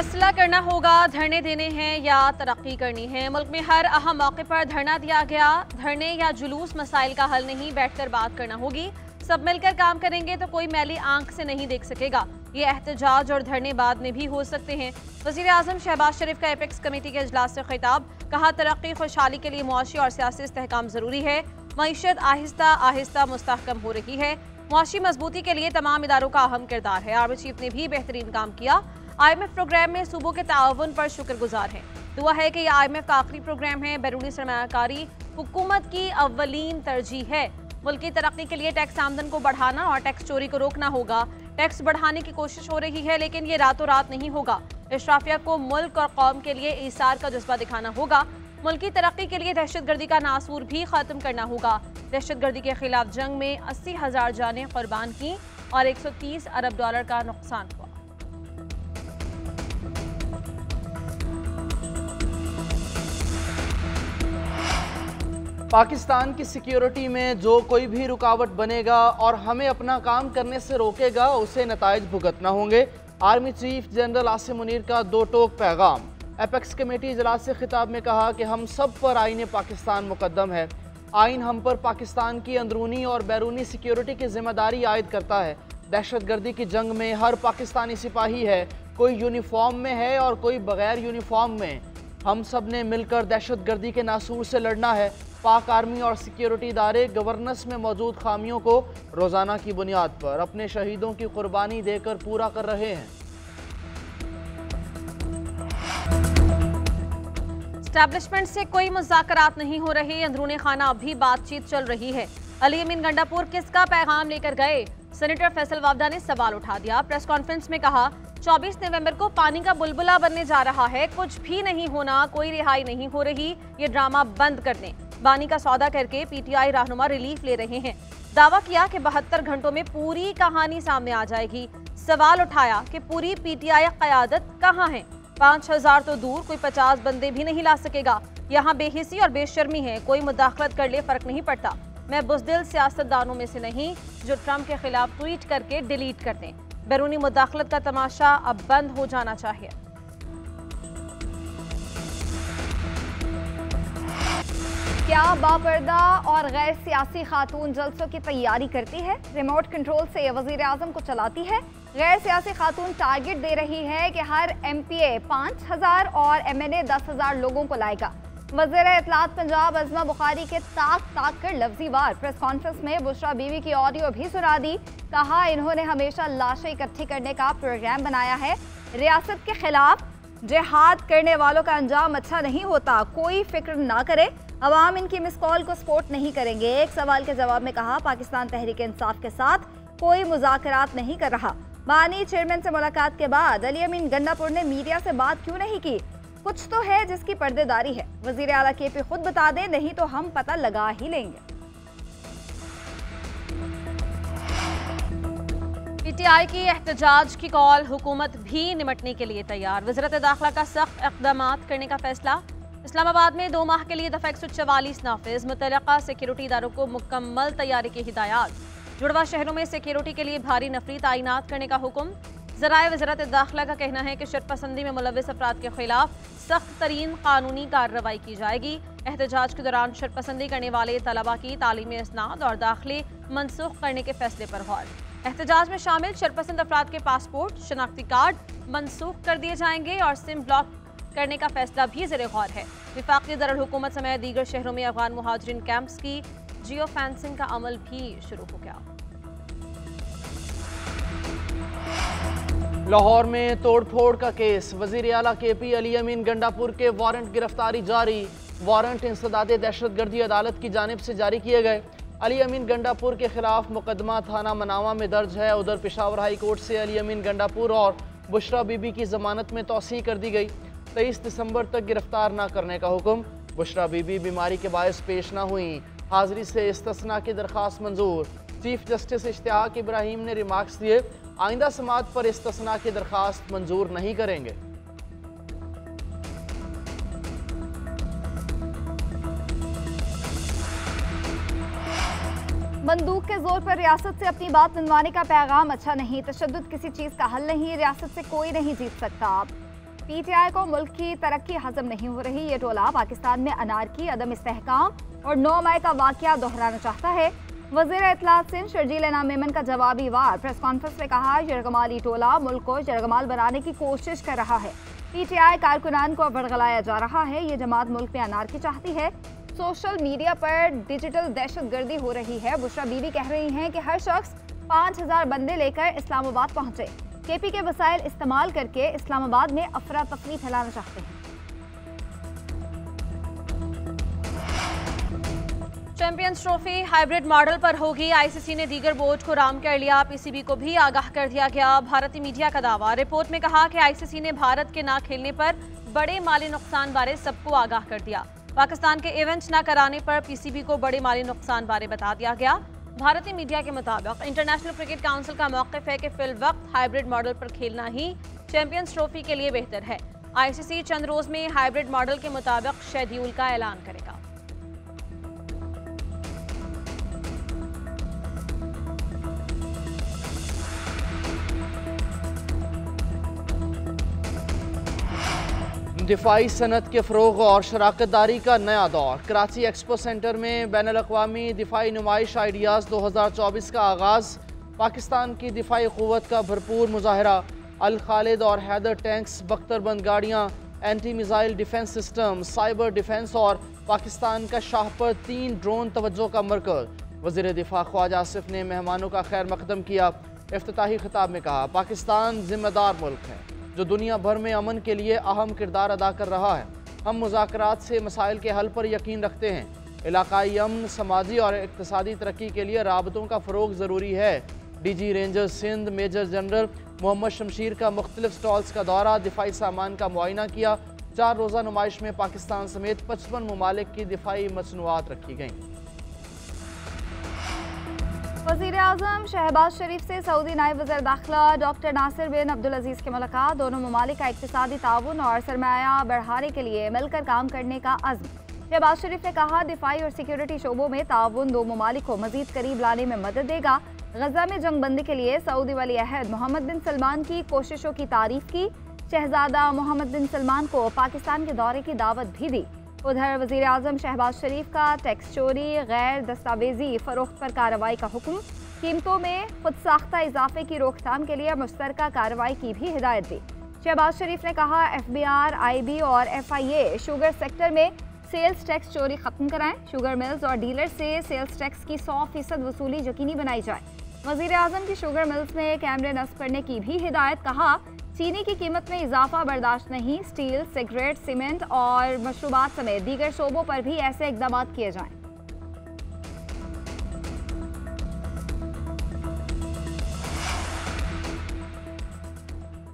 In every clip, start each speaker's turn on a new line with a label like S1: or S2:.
S1: फैसला करना होगा, धरने देने हैं या तरक्की करनी है। मुल्क में हर अहम मौके पर धरना दिया गया। धरने या जुलूस मसाइल का हल नहीं, बैठकर बात करना होगी। सब मिलकर काम करेंगे तो कोई मैली आंख से नहीं देख सकेगा। ये एहतजाज और धरने बाद में भी हो सकते हैं। वज़ीर आज़म शहबाज शरीफ का एपेक्स कमेटी के इजलास से खिताब, कहा तरक्की खुशहाली के लिए मुआशी और सियासी इस्तेहकाम जरूरी है। मईशत आहिस्ता आहिस्ता मुस्तहकम हो रही है। मुआशी मजबूती के लिए तमाम इदारों का अहम किरदार है। आर्मी चीफ ने भी बेहतरीन काम किया। IMF प्रोग्राम में सूबों के ताउन पर शुक्रगुजार हैं। दुआ है कि यह IMF का आखिरी प्रोग्राम है। बैरूनी सरमायाकारी हुकूमत की अव्वलीन तरजीह है। मुल्क की तरक्की के लिए टैक्स आमदन को बढ़ाना और टैक्स चोरी को रोकना होगा। टैक्स बढ़ाने की कोशिश हो रही है, लेकिन ये रातों रात नहीं होगा। इशराफिया को मुल्क और कौम के लिए ईसार का जज्बा दिखाना होगा। मुल्क की तरक्की के लिए दहशतगर्दी का नासूर भी खत्म करना होगा। दहशतगर्दी के खिलाफ जंग में 80,000 जानें कुर्बान की और $130 अरब का नुकसान हुआ।
S2: पाकिस्तान की सिक्योरिटी में जो कोई भी रुकावट बनेगा और हमें अपना काम करने से रोकेगा, उसे नताइज भुगतना होंगे। Army chief general Asim Munir का दो टोक पैगाम। एपेक्स कमेटी इजलास से खिताब में कहा कि हम सब पर आईन पाकिस्तान मुकद्दम है। आइन हम पर पाकिस्तान की अंदरूनी और बैरूनी सिक्योरिटी की जिम्मेदारी आयद करता है। दहशतगर्दी की जंग में हर पाकिस्तानी सिपाही है, कोई यूनिफॉर्म में है और कोई बगैर यूनिफॉर्म में। हम सब ने मिलकर दहशतगर्दी के नासूर से लड़ना है। पाक आर्मी और सिक्योरिटी इदारे गवर्नेंस में मौजूद खामियों को रोज़ाना की बुनियाद पर अपने शहीदों की कुर्बानी देकर पूरा कर रहे हैं।
S1: एस्टैब्लिशमेंट से कोई मुज़ाकरात नहीं हो रहे। अंदरूनी खाना अभी बातचीत चल रही है। अली अमीन गंडापुर किसका पैगाम लेकर गए? सेनेटर फैसल वावदा ने सवाल उठा दिया। प्रेस कॉन्फ्रेंस में कहा 24 नवंबर को पानी का बुलबुला बनने जा रहा है। कुछ भी नहीं होना, कोई रिहाई नहीं हो रही। ये ड्रामा बंद कर दें। बानी का सौदा करके PTI रहनुमा रिलीफ ले रहे हैं। दावा किया कि 72 घंटों में पूरी कहानी सामने आ जाएगी। सवाल उठाया कि पूरी PTI क़यादत कहाँ है? 5000 तो दूर, कोई 50 बंदे भी नहीं ला सकेगा। यहाँ बेहिसी और बेशर्मी है। कोई मुदाखलत कर ले, फर्क नहीं पड़ता। मैं बुज़दिल सियासतदानों में से नहीं जो ट्रंप के खिलाफ ट्वीट करके डिलीट कर दें। बैरूनी मुदाखलत का तमाशा अब बंद हो जाना चाहिए।
S3: क्या बापर्दा और गैर सियासी खातून जलसों की तैयारी करती है? रिमोट कंट्रोल से वजीर आजम को चलाती है। गैर सियासी खातून टारगेट दे रही है कि हर MPA 5000 और MNA 10,000 लोगों को लाएगा। वज़ीर इत्तलात पंजाब अज़मा बुखारी के ताक कर लफ्जी वार प्रेस कॉन्फ्रेंस में बुशरा बीवी की ऑडियो भी सुना दी। कहा इन्होंने हमेशा लाशें इकट्ठी करने का प्रोग्राम बनाया है। रियासत के खिलाफ जिहाद करने वालों का अंजाम अच्छा नहीं होता। कोई फिक्र ना करे, अवाम इनकी मिस कॉल को सपोर्ट नहीं करेंगे। एक सवाल के जवाब में कहा पाकिस्तान तहरीक इंसाफ के साथ कोई मुज़ाकरात नहीं कर रहा। बानी चेयरमैन से मुलाकात के बाद अली अमीन गंडापुर ने मीडिया से बात क्यों नहीं की? कुछ तो है जिसकी पर्देदारी है। वजीर आला KP खुद बता दे, नहीं तो हम पता लगा ही लेंगे।
S1: PTI की एहतजाज की कॉल, हुकूमत भी निमटने के लिए तैयार। वज़ीरत दाखिला का सख्त इक़दाम करने का फैसला। इस्लामाबाद में 2 माह के लिए दफ़ा 144 नाफिज। मुतल्लका सिक्योरिटी इदारों को मुकम्मल तैयारी की हिदायत। जुड़वा शहरों में सिक्योरिटी के लिए भारी नफरी तैनात करने का हुक्म। ज़राए वज़ीरत दाखिला का कहना है कि शरपसंदी में मुलव्वस अफराद के खिलाफ सख्त तरीन कानूनी कार्रवाई की जाएगी। एहतजाज के दौरान शरपसंदी करने वाले तलबा की तालीमी इसनाद और दाखिले मनसूख करने के फैसले पर गौर। एहतजाज में शामिल शरपसंद अफराद के पासपोर्ट, शनाख्ती कार्ड मनसूख कर दिए जाएंगे और सिम ब्लॉक करने का फैसला भी ज़ेरे गौर है। विफाक़ी दरुल हुकूमत समेत दीगर शहरों में अफगान मुहाजिरीन कैंप्स की जियो फेंसिंग का अमल भी शुरू हो गया।
S2: लाहौर में तोड़फोड़ का केस। वज़ीर आला KP अली अमीन गंडापुर के वारंट गिरफ्तारी जारी। वारंट इंसदादे दहशतगर्दी अदालत की जानिब से जारी किए गए। अली अमीन गंडापुर के खिलाफ मुकदमा थाना मनावा में दर्ज है। उधर पेशावर हाई कोर्ट से अली अमीन गंडापुर और बुशरा बीबी की जमानत में तौसीह कर दी गई। 23 दिसंबर तक गिरफ्तार न करने का हुक्म। बुशरा बीबी बीमारी के बायस पेश न हुई। हाजिरी से इस्तिस्ना की दरख्वास्त मंजूर। चीफ जस्टिस इश्तियाक इब्राहिम ने रिमार्क्स दिए, आइंदा समात पर इस्तिस्ना की दरख्वास्त मंजूर नहीं करेंगे।
S3: बंदूक के जोर पर रियासत से अपनी बात मनवाने का पैगाम अच्छा नहीं। तशद्दुद किसी चीज़ का हल नहीं। रियासत से कोई नहीं जीत सकता। PTI को मुल्क की तरक्की हजम नहीं हो रही। ये टोला पाकिस्तान में अनारकी, अदम इस्तेहकाम और 9 मई का वाकया दोहराना चाहता है। वज़ीर इत्तलात सिंध शर्जील इनाम मेमन का जवाबी वार प्रेस कॉन्फ्रेंस में कहा, यरगमाली टोला मुल्क को यरगमाल बनाने की कोशिश कर रहा है। PTI कारकुनान को बरगलाया जा रहा है। ये जमात मुल्क में अनारकी चाहती है। सोशल मीडिया पर डिजिटल दहशतगर्दी हो रही है। बुशरा बीबी कह रही हैं कि हर शख्स 5000 बंदे लेकर इस्लामाबाद पहुंचे। KP के वसाइल इस्तेमाल करके इस्लामाबाद में अफरा तफरी फैलाना चाहते हैं।
S1: चैंपियंस ट्रॉफी हाइब्रिड मॉडल पर होगी। ICC ने दीगर बोर्ड को राम कर लिया। PCB को भी आगाह कर दिया गया। भारतीय मीडिया का दावा। रिपोर्ट में कहा कि ICC ने भारत के ना खेलने पर बड़े माली नुकसान बारे सबको आगाह कर दिया। पाकिस्तान के इवेंट न कराने पर PCB को बड़े माली नुकसान बारे बता दिया गया। भारतीय मीडिया के मुताबिक इंटरनेशनल क्रिकेट काउंसिल का मौक़िफ़ है कि फिल वक्त हाइब्रिड मॉडल पर खेलना ही चैंपियंस ट्रॉफी के लिए बेहतर है। ICC चंद रोज में हाइब्रिड मॉडल के मुताबिक शेड्यूल का ऐलान करेगा।
S2: दिफाई सनत के फ़रोग़ और शराकतदारी का नया दौर। कराची एक्सपो सेंटर में बैनुल-अक़वामी दिफाई नुमाइश आइडियाज़ 2024 का आगाज़। पाकिस्तान की दिफाई क़ुव्वत का भरपूर मुज़ाहरा। अल खालिद और हैदर टैंक्स, बख्तरबंद गाड़ियाँ, anti missile defence system, cyber defence और पाकिस्तान का शाह पर 3 ड्रोन तवज्जो का मरकज़। वज़ीर दिफा ख्वाजा आसिफ ने मेहमानों का खैर मकदम किया। इफ्तिताही खिताब में कहा, पाकिस्तान जिम्मेदार मुल्क है जो दुनिया भर में अमन के लिए अहम किरदार अदा कर रहा है। हम मुज़ाकरात से मसाइल के हल पर यकीन रखते हैं। इलाकाई अमन, समाजी और इक़्तिसादी तरक्की के लिए राबतों का फ़रोग़ ज़रूरी है। DG rangers Sindh major general Mohammad Shamsheer का मुख्तलिफ स्टॉल्स का दौरा, दिफाई सामान का मुआयना किया। 4 रोज़ा नुमाइश में पाकिस्तान समेत 55 ममालिक की दिफाई मसनूआत रखी गईं।
S3: वज़ीर आज़म शहबाज शरीफ से सऊदी नायब वज़ीर दाखिला डॉक्टर नासिर बिन अब्दुल अजीज़ की मुलाकात। दोनों ममालिक का इक़्तिसादी ताउन और सरमाया बढ़ाने के लिए मिलकर काम करने का अज़्म। शहबाज शरीफ ने कहा, दिफाई और सिक्योरिटी शोबों में ताउन दो ममालिक को मज़ीद करीब लाने में मदद देगा। गजा में जंगबंदी के लिए सऊदी वली अहद मोहम्मद बिन सलमान की कोशिशों की तारीफ की। शहजादा मोहम्मद बिन सलमान को पाकिस्तान के दौरे की दावत भी दी। उधर वज़ीर आज़म शहबाज शरीफ का टैक्स चोरी, गैर दस्तावेजी फ़रोख्त पर कार्रवाई का हुक्म। कीमतों में खुद साख्ता इजाफे की रोकथाम के लिए मुश्तरका कार्रवाई की भी हिदायत दी। शहबाज शरीफ ने कहा, FBR, IB और FIA शुगर सेक्टर में सेल्स टैक्स चोरी खत्म कराएं। शुगर मिल्स और डीलर से सेल्स टैक्स की 100% वसूली यकीनी बनाई जाए। वज़ीर आज़म की शुगर मिल्स में कैमरे नस्ब करने की भी हिदायत। कहा, चीनी की कीमत में इजाफा बर्दाश्त नहीं। स्टील, सिगरेट, सीमेंट और मशरूबात समेत दीगर शोबों पर भी ऐसे इक़दाम किए जाएं।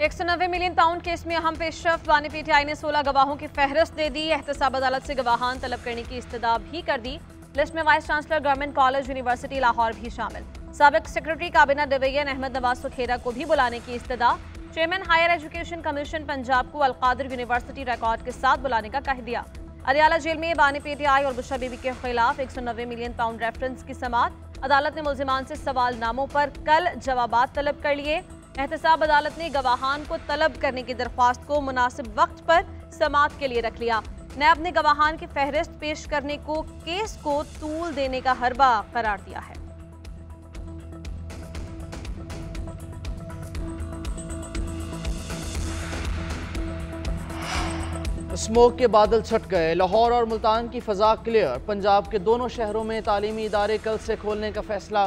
S1: £190 मिलियन केस में अहम पेशरफ। बानी PTI ने 16 गवाहों की फहरिस्त दे दी। एहतसाब अदालत से गवाहान तलब करने की इस्तदा भी कर दी। लिस्ट में vice chancellor government college university Lahore भी शामिल। साबिक सेक्रेटरी काबीना डिवीजन अहमद नवाज सुखेरा को भी बुलाने की इस्तदा। Chairman higher education commission Punjab को अलकादिर यूनिवर्सिटी रिकॉर्ड के साथ बुलाने का कह दिया। अरियाला जेल में बानी PTI और बुशरा बीबी के खिलाफ £190 मिलियन रेफरेंस की समाअत। अदालत ने मुल्जिमान से सवालनामों पर कल जवाबात तलब कर लिए। एहतसाब अदालत ने गवाहान को तलब करने की दरख्वास्त को मुनासिब वक्त पर समाअत के लिए रख लिया। नैब ने गवाहान की फहरिस्त पेश करने को केस को तूल देने का हरबा करार दिया है।
S2: स्मोक के बादल छट गए। लाहौर और मुल्तान की फ़ज़ा क्लियर। पंजाब के दोनों शहरों में तालीमी इदारे कल से खोलने का फैसला।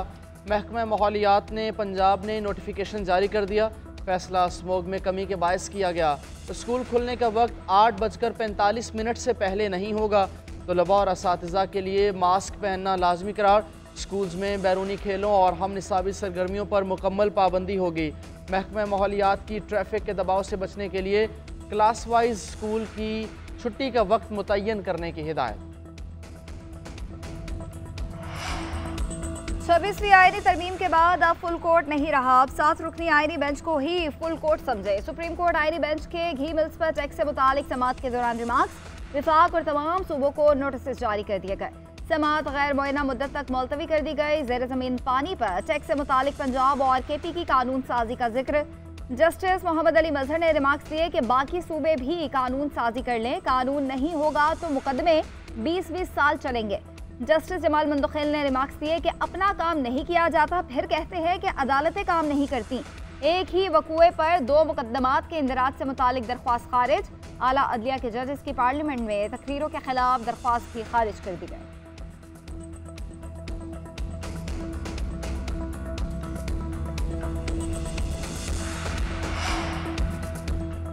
S2: महकमा माहौलियात ने पंजाब ने नोटिफिकेशन जारी कर दिया। फैसला स्मोक में कमी के बायस किया गया। स्कूल खुलने का वक्त 8:45 से पहले नहीं होगा। तलबा और असातिज़ा के लिए मास्क पहनना लाजमी करार। स्कूल्स में बैरूनी खेलों और हम निसाबी सरगर्मियों पर मुकम्मल पाबंदी होगी। महकमा माहौलियात की ट्रैफिक के दबाव से बचने के लिए क्लास वाइज स्कूल की छुट्टी का वक्त मुतय्यन करने की हिदायत।
S3: 26वीं आईनी तरमीम के बाद अब फुल कोर्ट नहीं रहा। अब 7 रुकनी आईनी बेंच को ही फुल कोर्ट समझे। सुप्रीम कोर्ट आईनी बेंच के घी मिल्स पर टैक्स से मुतालिक समाअत के दौरान रिमार्क्स। विफाक और तमाम सूबों को नोटिस जारी कर दिए गए। समाअत गैर मुअय्यना मुद्दत तक मुलतवी कर दी गई। ज़ेर ज़मीन पानी पर टैक्स से मुतालिक पंजाब और KP की कानून साजी का जिक्र। जस्टिस मोहम्मद अली मजहर ने रिमार्क्स दिए कि बाकी सूबे भी कानून साजी कर लें, कानून नहीं होगा तो मुकदमे 20-20 साल चलेंगे। जस्टिस जमाल मंदोखेल ने रिमार्क्स दिए कि अपना काम नहीं किया जाता, फिर कहते हैं कि अदालतें काम नहीं करती। एक ही वकूए पर 2 मुकदमात के इंदराज से मुतालिक दरख्वास्त खारिज। आला अदलिया के जजेस की पार्लियामेंट में तकरीरों के खिलाफ दरख्वास्त भी खारिज कर दी गई।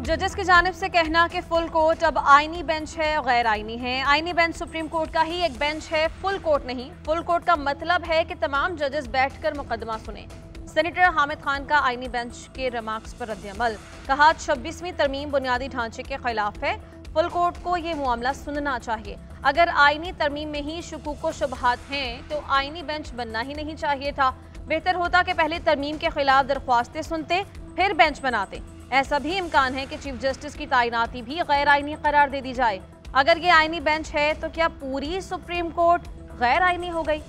S1: जजेस की जानिब से कहना कि फुल कोर्ट अब आईनी बेंच है, गैर आईनी है। आईनी बेंच सुप्रीम कोर्ट का ही एक बेंच है, फुल कोर्ट नहीं। फुल कोर्ट का मतलब है कि तमाम जजेस बैठकर मुकदमा सुने। सेनेटर हामिद खान का आईनी बेंच के रिमार्क्स पर रद्द-ए-अमल, कहा 26वीं तरमीम बुनियादी ढांचे के खिलाफ है, फुल कोर्ट को ये मामला सुनना चाहिए। अगर आईनी तरमीम में ही शुकूक व शुबहात हैं तो आईनी बेंच बनना ही नहीं चाहिए था। बेहतर होता कि पहले तरमीम के खिलाफ दरख्वास्तें सुनते फिर बेंच बनाते। ऐसा भी इम्कान है कि चीफ जस्टिस की तैनाती भी गैर आईनी करार दे दी जाए। अगर ये आईनी बेंच है तो क्या पूरी सुप्रीम कोर्ट गैर आईनी हो गई?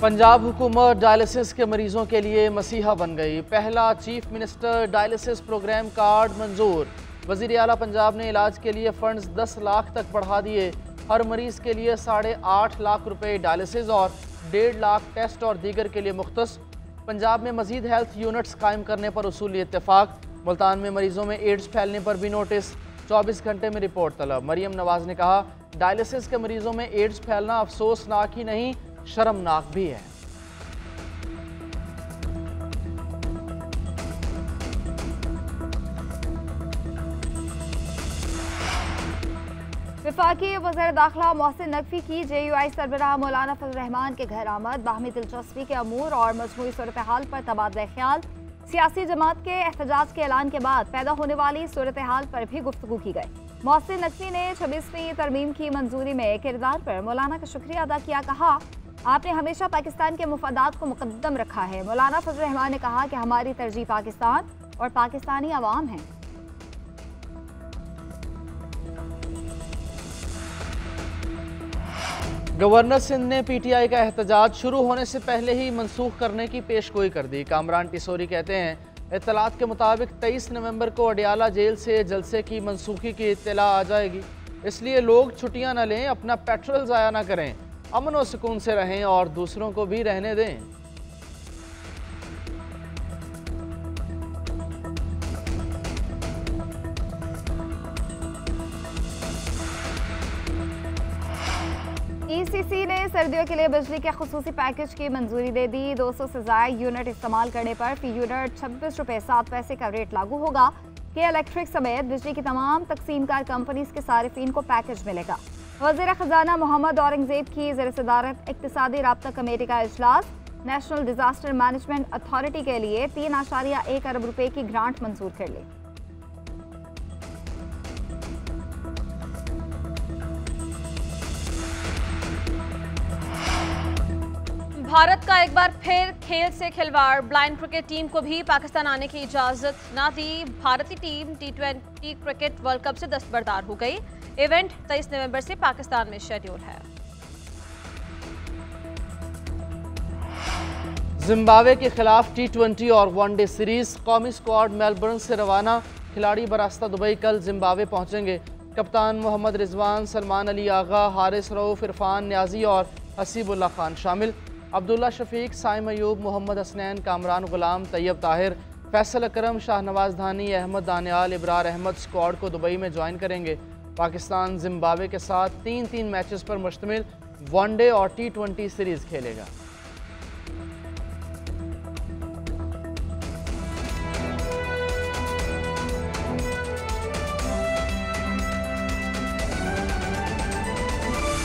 S2: पंजाब हुकूमत डायलिसिस के मरीजों के लिए मसीहा बन गई। पहला chief minister dialysis programme card मंजूर। वजीर आला पंजाब ने इलाज के लिए फंड्स 10 लाख तक बढ़ा दिए। हर मरीज के लिए 8.5 लाख रुपए डायलिसिस और 1.5 लाख टेस्ट और दीगर के लिए मुख्तस। पंजाब में मजीद हेल्थ यूनिट्स कायम करने पर उसूली इत्तेफाक। मुल्तान में मरीजों में एड्स फैलने पर भी नोटिस। 24 घंटे में रिपोर्ट तलब। मरियम नवाज ने कहा डायलिसिस के मरीजों में एड्स फैलना अफसोसनाक ही नहीं शर्मनाक भी है।
S3: वफाकी वज़ीर दाखिला मोहसिन नकवी की JUI सरबराह मौलाना फजल रहमान के घर आमद। बाहमी दिलचस्पी के अमूर और मजमूई सूरत हाल पर तबादला ख्याल। सियासी जमात के एहतजाज के ऐलान के बाद पैदा होने वाली सूरत हाल पर भी गुफ्तगू की गई। मोहसिन नकवी ने 26वीं तरमीम की मंजूरी में किरदार पर मौलाना का शुक्रिया अदा किया। कहा आपने हमेशा पाकिस्तान के मुफादात को मुकद्दम रखा है। मौलाना फजल रहमान ने कहा कि हमारी तरजीह पाकिस्तान और पाकिस्तानी अवाम है।
S2: गवर्नर सिंध ने PTI का एहतजाज शुरू होने से पहले ही मनसूख करने की पेशगोई कर दी। कामरान टिसोरी कहते हैं इत्तलात के मुताबिक 23 नवंबर को अडियाला जेल से जलसे की मनसूखी की इत्तला आ जाएगी, इसलिए लोग छुट्टियां न लें, अपना पेट्रोल ज़ाया न करें, अमन व सुकून से रहें और दूसरों को भी रहने दें।
S3: ECC ने सर्दियों के लिए बिजली के खुसूसी पैकेज की मंजूरी दे दी। 200 से ज़ायद यूनिट इस्तेमाल करने पर फी यूनिट 26 रुपये 7 पैसे का रेट लागू होगा। के इलेक्ट्रिक समेत बिजली की तमाम तकसीमकार कंपनीज के सारिफीन को पैकेज मिलेगा। वज़ीर ख़जाना मोहम्मद औरंगज़ेब की ज़ेर सदारत इक़्तिसादी राब्ता कमेटी का इजलास। नेशनल डिज़ास्टर मैनेजमेंट अथॉरिटी के लिए 3.1 अरब रुपए की ग्रांट मंजूर कर ली।
S1: भारत का एक बार फिर खेल से खिलवाड़। ब्लाइंड क्रिकेट टीम को भी पाकिस्तान आने की इजाजत न दी। भारतीय team T20 cricket world cup से दस्तबरदार हो गई। इवेंट 23 नवंबर से पाकिस्तान में शेड्यूल है।
S2: जिम्बाब्वे के खिलाफ T20 और वनडे सीरीज। कौमी स्क्वाड मेलबर्न से रवाना। खिलाड़ी बरास्ता दुबई कल जिम्बाब्वे पहुंचेंगे। कप्तान मोहम्मद रिजवान, सलमान अली आगा, हारिस रऊफ, इरफान न्याजी और हसीबुल्लाह खान शामिल। अब्दुल्ला शफीक, साइम अयूब, मोहम्मद हसनैन, कामरान गुलाम, तैयब ताहिर, फैसल अकरम, शाहनवाज धानी, अहमद दानियाल, इब्रार अहमद स्क्वाड को दुबई में ज्वाइन करेंगे। पाकिस्तान जिम्बाब्वे के साथ 3-3 मैचेस पर मुश्तमिल वनडे और T20 सीरीज खेलेगा।